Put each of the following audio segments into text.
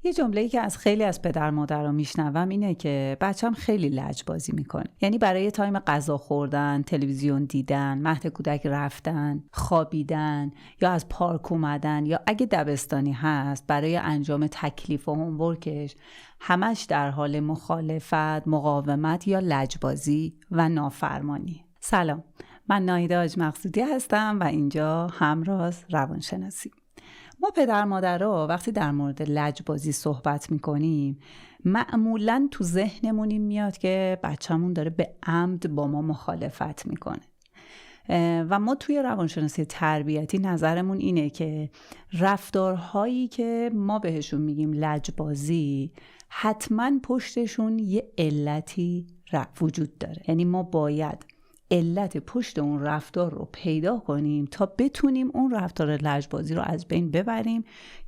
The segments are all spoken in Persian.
یه جمله‌ای که از خیلی از پدر مادرها میشنوم اینه که بچه‌م خیلی لجبازی میکنه. یعنی برای تایم غذا خوردن، تلویزیون دیدن، مهد کودک رفتن، خوابیدن یا از پارک اومدن یا اگه دبستانی هست برای انجام تکلیف و هومورکش همش در حال مخالفت، مقاومت یا لجبازی و نافرمانی. سلام، من ناهیده حاج مقصودی هستم و اینجا همراز روانشناسی. ما پدر مادرها وقتی در مورد لجبازی صحبت میکنیم معمولاً تو ذهنمون این میاد که بچه‌مون داره به عمد با ما مخالفت میکنه و ما توی روانشناسی تربیتی نظرمون اینه که رفتارهایی که ما بهشون میگیم لجبازی حتماً پشتشون یه علتی وجود داره. یعنی ما باید علت پشت اون رفتار رو پیدا کنیم تا بتونیم اون رفتار لجبازی رو از بین ببریم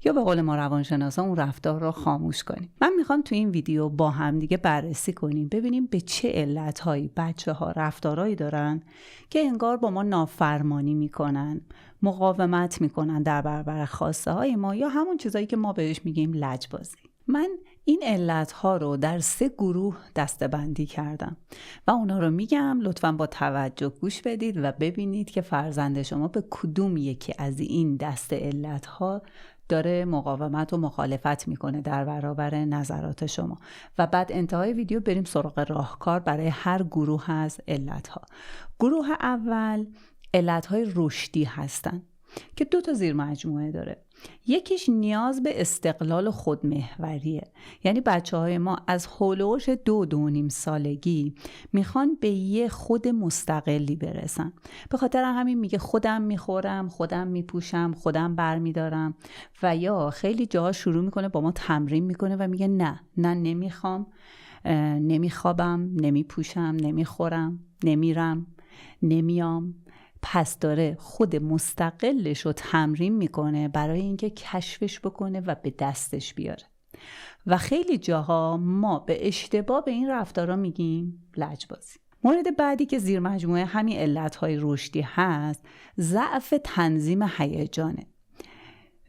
یا به قول ما روانشناسا اون رفتار رو خاموش کنیم. من میخوام تو این ویدیو با هم دیگه بررسی کنیم ببینیم به چه علتهایی بچه‌ها رفتارهایی دارن که انگار با ما نافرمانی میکنن، مقاومت میکنن در برابر خواسته های ما یا همون چیزایی که ما بهش میگیم لجبازی. من این علتها رو در 3 گروه دسته‌بندی کردم و اونا رو میگم، لطفاً با توجه گوش بدید و ببینید که فرزند شما به کدوم یکی از این دسته علتها داره مقاومت و مخالفت میکنه در برابر نظرات شما و بعد انتهای ویدیو بریم سراغ راهکار برای هر گروه از علتها. گروه اول علتهای رشدی هستن که 2 تا زیر مجموعه داره. یکیش نیاز به استقلال خودمحوریه، یعنی بچه‌های ما از هولوش 2-2.5 سالگی میخوان به یه خود مستقلی برسن. به خاطر همین میگه خودم میخورم، خودم میپوشم، خودم برمیدارم و یا خیلی جاها شروع میکنه با ما تمرین میکنه و میگه نه نمیخوام، نمیخوابم، نمیپوشم، نمیخورم، نمیرم، نمیام. پس داره خود مستقلش رو تمرین میکنه برای اینکه کشفش بکنه و به دستش بیاره و خیلی جاها ما به اشتباه به این رفتارا میگیم لجبازی. مورد بعدی که زیر مجموعه همین علتهای رشدی هست ضعف تنظیم هیجانه.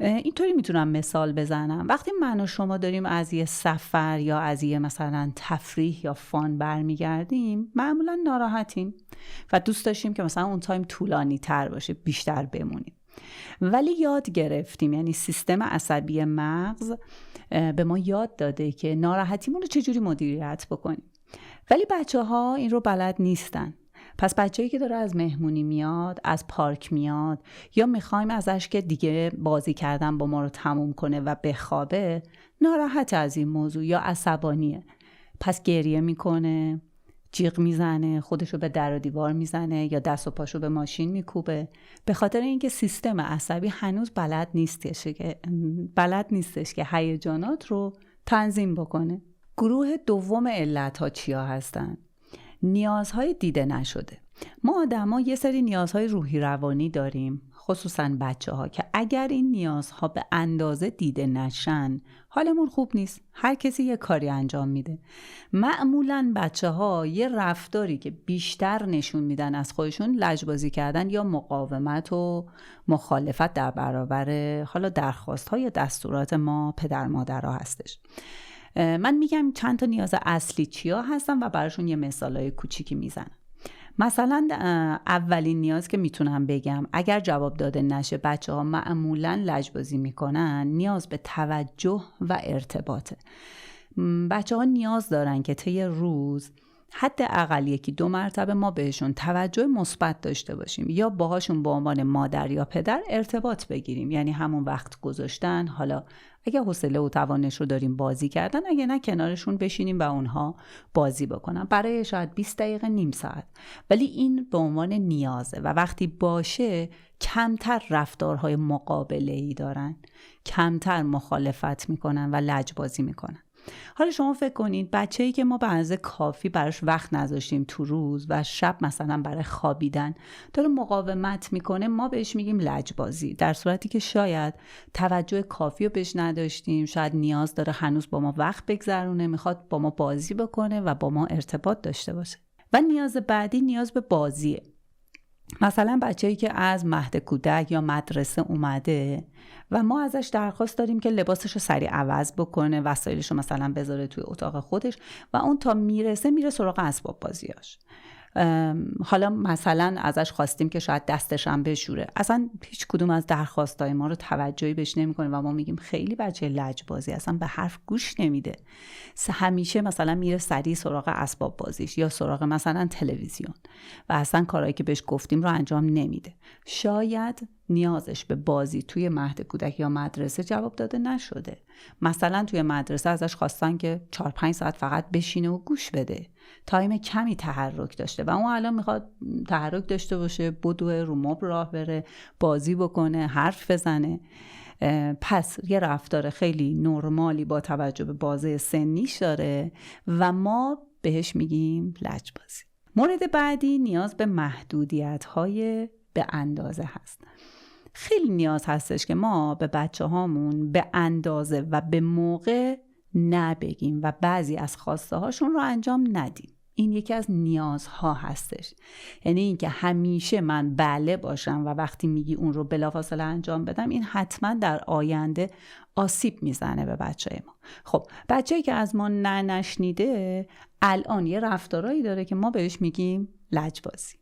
اینطوری میتونم مثال بزنم. وقتی من و شما داریم از یه سفر یا از یه مثلا تفریح یا فان برمیگردیم معمولا ناراحتیم و دوست داشتیم که مثلا اون تایم طولانی تر باشه، بیشتر بمونیم، ولی یاد گرفتیم، یعنی سیستم عصبی مغز به ما یاد داده که ناراحتیمون رو چجوری مدیریت بکنیم، ولی بچه‌ها این رو بلد نیستن. پس بچه‌ای که داره از مهمونی میاد، از پارک میاد یا میخوایم ازش که دیگه بازی کردن با ما رو تموم کنه و بخوابه، ناراحت از این موضوع یا عصبانیه، پس گریه میکنه، جیغ میزنه، خودشو به در و دیوار میزنه یا دست و پاشو به ماشین میکوبه، به خاطر اینکه سیستم عصبی هنوز بلد نیستش که هیجانات رو تنظیم بکنه. گروه دوم علت‌ها چیا هستن؟ نیازهای دیده نشده. ما آدم‌ها یه سری نیازهای روحی روانی داریم، خصوصاً بچه‌ها، که اگر این نیازها به اندازه دیده نشن حالمون خوب نیست. هر کسی یه کاری انجام میده. معمولاً بچه‌ها یه رفتاری که بیشتر نشون میدن از خودشون لجبازی کردن یا مقاومت و مخالفت در برابر حالا درخواست‌ها یا دستورات ما پدر مادرها هستش. من میگم چند تا نیاز اصلی چیا هستن و براشون یه مثالای کوچیکی میزنم. مثلا اولین نیاز که میتونم بگم اگر جواب داده نشه بچه‌ها معمولاً لجبازی میکنن، نیاز به توجه و ارتباطه. بچه‌ها نیاز دارن که طی روز حداقل 1-2 مرتبه ما بهشون توجه مثبت داشته باشیم یا باهاشون به عنوان مادر یا پدر ارتباط بگیریم، یعنی همون وقت گذاشتن، حالا اگه حوصله و توانش رو داریم بازی کردن، اگه نه کنارشون بشینیم و اونها بازی بکنن برای شاید 20 دقیقه، نیم ساعت، ولی این به عنوان نیازه و وقتی باشه کمتر رفتارهای مقابله‌ای دارن، کمتر مخالفت میکنن و لجبازی میکنن. حالا شما فکر کنید بچه‌ای که ما به اندازه کافی براش وقت نذاشتیم تو روز و شب مثلا برای خوابیدن داره مقاومت میکنه، ما بهش میگیم لجبازی، در صورتی که شاید توجه کافی رو بهش نداشتیم، شاید نیاز داره هنوز با ما وقت بگذرونه، میخواد با ما بازی بکنه و با ما ارتباط داشته باشه. و نیاز بعدی نیاز به بازیه. مثلا بچه‌ای که از مهد کودک یا مدرسه اومده و ما ازش درخواست داریم که لباسش رو سریع عوض بکنه، وسایلش رو مثلا بذاره توی اتاق خودش و اون تا میره سراغ اسباب بازیاش. حالا مثلا ازش خواستیم که شاید دستش هم بشوره، اصلا هیچ کدوم از درخواستای ما رو توجهی بهش نمیکنه و ما میگیم خیلی بچه لجبازی، اصلا به حرف گوش نمیده. همیشه مثلا میره سریع سراغ اسباب بازیش یا سراغ مثلا تلویزیون و اصلا کارهایی که بهش گفتیم رو انجام نمیده. شاید نیازش به بازی توی مهد کودک یا مدرسه جواب داده نشده. مثلا توی مدرسه ازش خواستن که 4-5 ساعت فقط بشینه و گوش بده، تایم کمی تحرک داشته و اون الان میخواد تحرک داشته باشه، بدوه، رو مبل راه بره، بازی بکنه، حرف بزنه. پس یه رفتار خیلی نرمالی با توجه به بازه سنیش داره و ما بهش میگیم لجبازی. مورد بعدی نیاز به محدودیت‌های به اندازه هست. خیلی نیاز هستش که ما به بچه هامون به اندازه و به موقع نبگیم و بعضی از خواسته هاشون رو انجام ندیم. این یکی از نیازها هستش، یعنی اینکه همیشه من بله باشم و وقتی میگی اون رو بلافاصله انجام بدم، این حتما در آینده آسیب میزنه به بچه ما. خب بچه‌ای که از ما نشنیده الان یه رفتارایی داره که ما بهش میگیم لجبازی.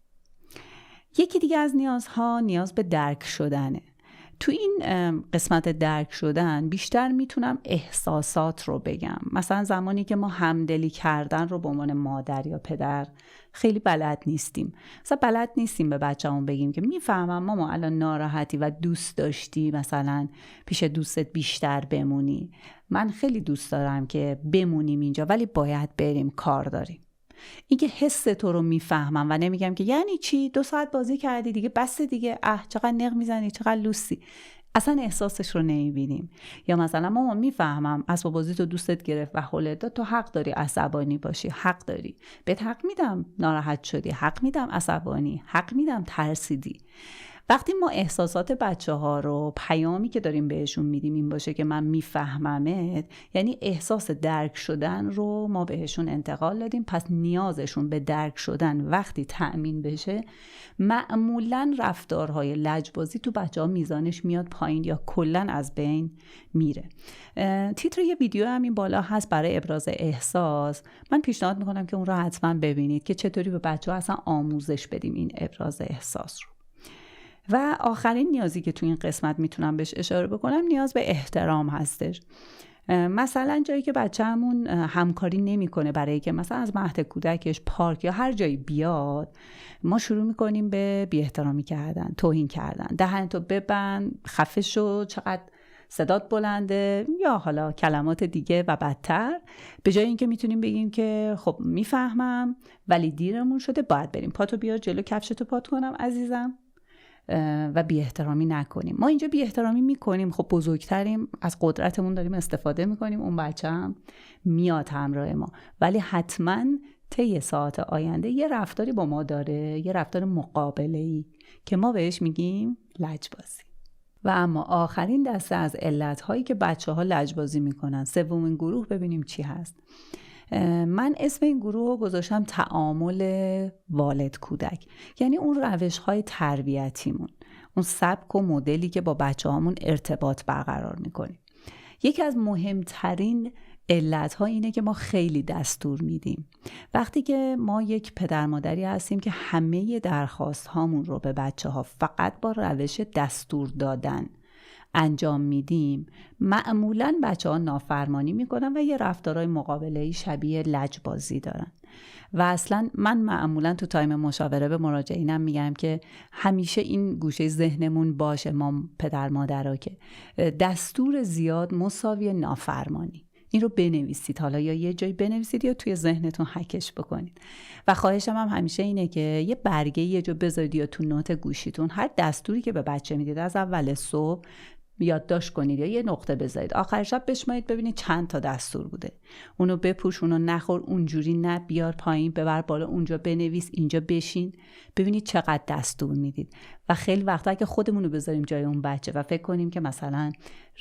یکی دیگه از نیازها نیاز به درک شدنه. تو این قسمت درک شدن بیشتر میتونم احساسات رو بگم. مثلا زمانی که ما همدلی کردن رو به عنوان مادر یا پدر خیلی بلد نیستیم. مثلا بلد نیستیم به بچه‌مون بگیم که میفهمم ماما الان ناراحتی و دوست داشتی مثلا پیش دوستت بیشتر بمونی. من خیلی دوست دارم که بمونیم اینجا ولی باید بریم، کار داریم. این که حس تو رو میفهمم و نمیگم که یعنی چی 2 ساعت بازی کردی دیگه بس دیگه، چقدر نق میزنی، چقدر لوسی. اصلا احساسش رو نمیبینیم. یا مثلا مامان میفهمم اسباب بازی تو دوستت گرفت و حالت داد، تو حق داری عصبانی باشی، حق داری، بهت حق میدم ناراحت شدی، حق میدم عصبانی، حق میدم ترسیدی. وقتی ما احساسات بچه ها رو، پیامی که داریم بهشون میدیم این باشه که من میفهممت، یعنی احساس درک شدن رو ما بهشون انتقال دادیم. پس نیازشون به درک شدن وقتی تأمین بشه، معمولاً رفتارهای لجبازی تو بچه ها میزانش میاد پایین یا کلاً از بین میره. تیتر یه ویدیو همین بالا هست برای ابراز احساس. من پیشنهاد میکنم که اون رو حتما ببینید که چطوری به بچه ها اصلا آموزش بدیم این ابراز احساس رو. و آخرین نیازی که تو این قسمت میتونم بهش اشاره بکنم نیاز به احترام هستش. مثلا جایی که بچه‌مون همکاری نمیکنه برای که مثلا از مهد کودکش، پارک یا هر جایی بیاد، ما شروع میکنیم به بی احترامی کردن، توهین کردن، دهنتو ببند، خفه شو، چقدر صدات بلنده، یا حالا کلمات دیگه و بدتر. به جای اینکه میتونیم بگیم که خب میفهمم ولی دیرمون شده، باید بریم، پاتو بیار جلو، کفشتو پات کنم عزیزم، و بی احترامی نکنیم. ما اینجا بی احترامی میکنیم، خب بزرگتریم، از قدرتمون داریم استفاده میکنیم، اون بچه هم میاد همراه ما، ولی حتما طی ساعت آینده یه رفتاری با ما داره، یه رفتار مقابله‌ای که ما بهش میگیم لجبازی. و اما آخرین دسته از علت‌هایی که بچه‌ها لجبازی میکنن، سومین گروه، ببینیم چی هست. من اسم این گروه رو گذاشتم تعامل والد کودک، یعنی اون روش‌های تربیتیمون، اون سبک و مدلی که با بچه‌هامون ارتباط برقرار میکنیم. یکی از مهمترین علت‌ها اینه که ما خیلی دستور میدیم. وقتی که ما یک پدر مادری هستیم که همه درخواست‌هامون رو به بچه‌ها فقط با روش دستور دادن انجام میدیم، معمولاً بچه‌ها نافرمانی میکنن و یه رفتارهای مقابله‌ای شبیه لجبازی دارن. و اصلا من معمولاً تو تایم مشاوره به مراجعینم میگم که همیشه این گوشه ذهنمون باشه، ما پدر مادرها، که دستور زیاد مساوی نافرمانی. این رو بنویسید، حالا یا یه جایی بنویسید یا توی ذهنتون حکش بکنید. و خواهشم هم همیشه اینه که یه برگه یه جا بذارید یا تو نوت گوشیتون هر دستوری که به بچه میدید از اول صبح یادداشت کنید یا یه نقطه بذارید، آخر شب بشمارید ببینید چند تا دستور بوده. اونو بپوش، اونو نخور، اونجوری نه، بیار پایین، ببر بالا، اونجا بنویس، اینجا بشین، ببینید چقدر دستور میدید. و خیلی وقتا که خودمون رو بذاریم جای اون بچه و فکر کنیم که مثلا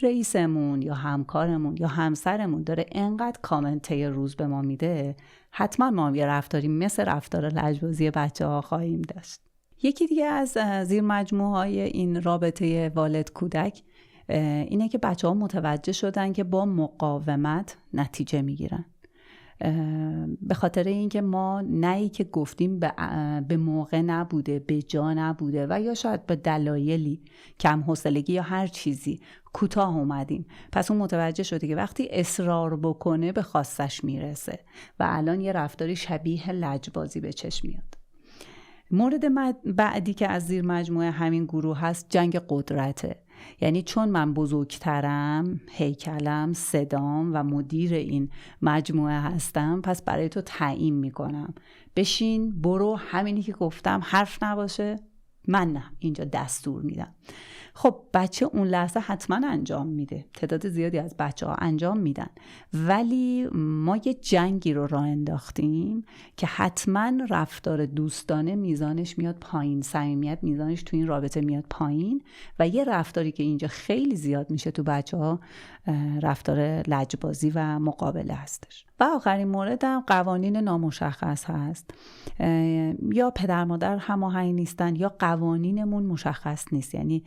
رئیسمون یا همکارمون یا همسرمون داره انقدر کامنت روز به ما میده، حتما ما یه رفتاری مثل رفتار لجبازی بچه‌ها خواهیم داشت. یکی دیگه از زیر مجموعه های این رابطه والد کودک اینه که بچه ها متوجه شدن که با مقاومت نتیجه میگیرن. به خاطر اینکه ما نهی که گفتیم به موقع نبوده، به جا نبوده و یا شاید به دلایلی کم حوصلگی یا هر چیزی کوتاه اومدیم، پس اون متوجه شده که وقتی اصرار بکنه به خواستش میرسه و الان یه رفتاری شبیه لجبازی به چشم میاد. مورد بعدی که از زیر مجموعه همین گروه هست جنگ قدرته. یعنی چون من بزرگترم، هیکلم، صدام و مدیر این مجموعه هستم، پس برای تو تعیین میکنم بشین، برو، همینی که گفتم حرف نباشه، من نه، اینجا دستور میدم. خب بچه اون لحظه حتما انجام میده، تعداد زیادی از بچه ها انجام میدن، ولی ما یه جنگی رو راه انداختیم که حتما رفتار دوستانه میزانش میاد پایین، صمیمیت میزانش تو این رابطه میاد پایین و یه رفتاری که اینجا خیلی زیاد میشه تو بچه ها رفتار لجبازی و مقابله هستش. و آخرین مورد هم قوانین نامشخص هست. یا پدر مادر هماهنگ نیستن یا قوانینمون مشخص نیست. یعنی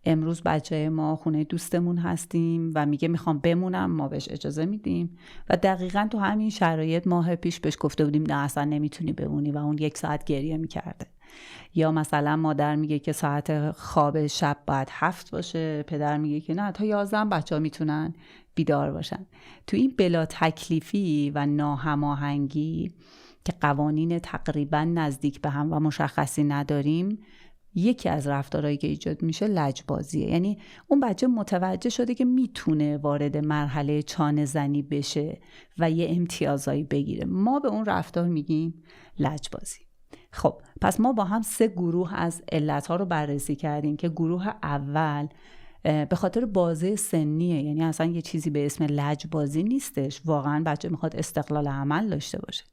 امروز بچه ما خونه دوستمون هستیم و میگه میخوام بمونم، ما بهش اجازه میدیم و دقیقاً تو همین شرایط ماه پیش بهش گفته بودیم نه اصلا نمیتونی بمونی و اون 1 ساعت گریه میکرده. یا مثلا مادر میگه که ساعت خواب شب باید 7 باشه، پدر میگه که نه تا 11 بچه‌ها میتونن بیدار باشن. تو این بلا تکلیفی و ناهماهنگی که قوانین تقریبا نزدیک به هم و مشخصی نداریم، یکی از رفتارهایی که ایجاد میشه لجبازیه. یعنی اون بچه متوجه شده که میتونه وارد مرحله چانه زنی بشه و یه امتیازایی بگیره، ما به اون رفتار میگیم لجبازی. خب پس ما با هم 3 گروه از علتها رو بررسی کردیم که گروه اول به خاطر بازه سنیه، یعنی اصلا یه چیزی به اسم لجبازی نیستش، واقعا بچه میخواد استقلال عمل داشته باشه،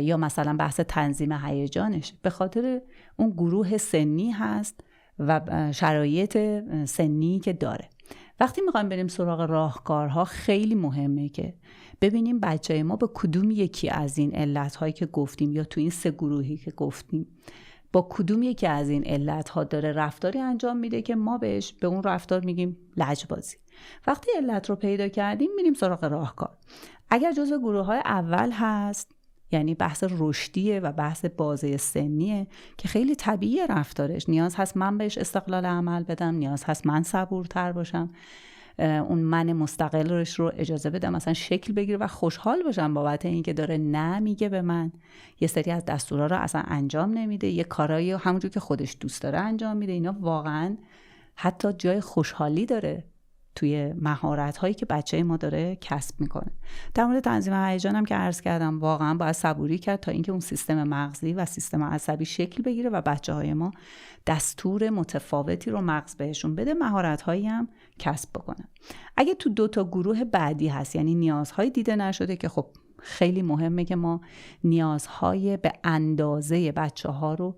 یا مثلا بحث تنظیم هیجانش به خاطر اون گروه سنی هست و شرایط سنی که داره. وقتی میخوایم بریم سراغ راهکارها خیلی مهمه که ببینیم بچه ما با کدوم یکی از این علتهایی که گفتیم یا تو این 3 گروهی که گفتیم با کدوم یکی از این علتها داره رفتاری انجام میده که ما بهش به اون رفتار میگیم لجبازی. وقتی علت رو پیدا کردیم میریم سراغ راهکار. اگر جزو گروه‌های اول هست، یعنی بحث رشدیه و بحث بازه سنیه که خیلی طبیعیه رفتارش، نیاز هست من بهش استقلال عمل بدم، نیاز هست من صبورتر باشم، اون من مستقلش رو اجازه بدم مثلا شکل بگیره و خوشحال باشم بابت اینکه داره نه میگه به من، یه سری از دستورا رو اصلا انجام نمیده، یه کارایی همونجور که خودش دوست داره انجام میده. اینا واقعا حتی جای خوشحالی داره توی مهارت‌هایی که بچه ما داره کسب میکنه. در مورد تنظیم هیجان هم که عرض کردم واقعا باید صبوری کرد تا اینکه اون سیستم مغزی و سیستم عصبی شکل بگیره و بچه‌های ما دستور متفاوتی رو مغز بهشون بده، مهارت‌هایی هم کسب بکنن. اگه تو 2 تا گروه بعدی هست، یعنی نیازهای دیده نشده، که خب خیلی مهمه که ما نیازهای به اندازه بچه‌ها رو،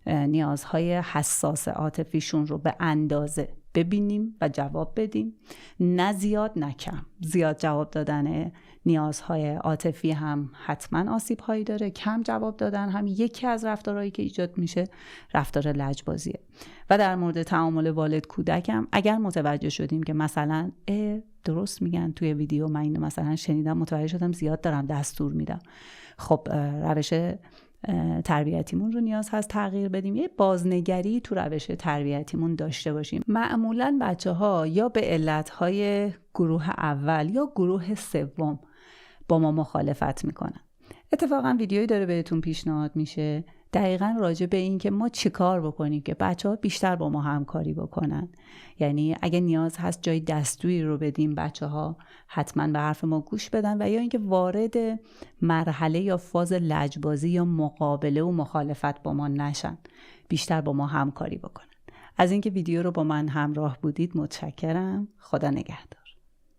نیازهای حساس عاطفیشون رو به اندازه ببینیم و جواب بدیم، نه زیاد نه کم. زیاد جواب دادن نیازهای عاطفی هم حتما آسیب‌هایی داره، کم جواب دادن هم یکی از رفتارهایی که ایجاد میشه رفتار لجبازیه. و در مورد تعامل والد کودک هم اگر متوجه شدیم که مثلا درست میگن توی ویدیو، من اینو مثلا شنیدم متوجه شدم زیاد دارم دستور میدم، خب روش تربیتیمون رو نیاز هست تغییر بدیم، یه بازنگری تو روش تربیتیمون داشته باشیم. معمولاً بچه‌ها یا به علتهای گروه اول یا گروه سوم با ما مخالفت میکنن. اتفاقاً ویدیویی داره بهتون پیشنهاد میشه دقیقاً راجع به این که ما چی کار بکنیم که بچه‌ها بیشتر با ما همکاری بکنن. یعنی اگه نیاز هست جای دستوری رو بدیم بچه‌ها حتما به حرف ما گوش بدن و یا اینکه وارد مرحله یا فاز لجبازی یا مقابله و مخالفت با ما نشن، بیشتر با ما همکاری بکنن. از اینکه ویدیو رو با من همراه بودید متشکرم. خدا نگهدار.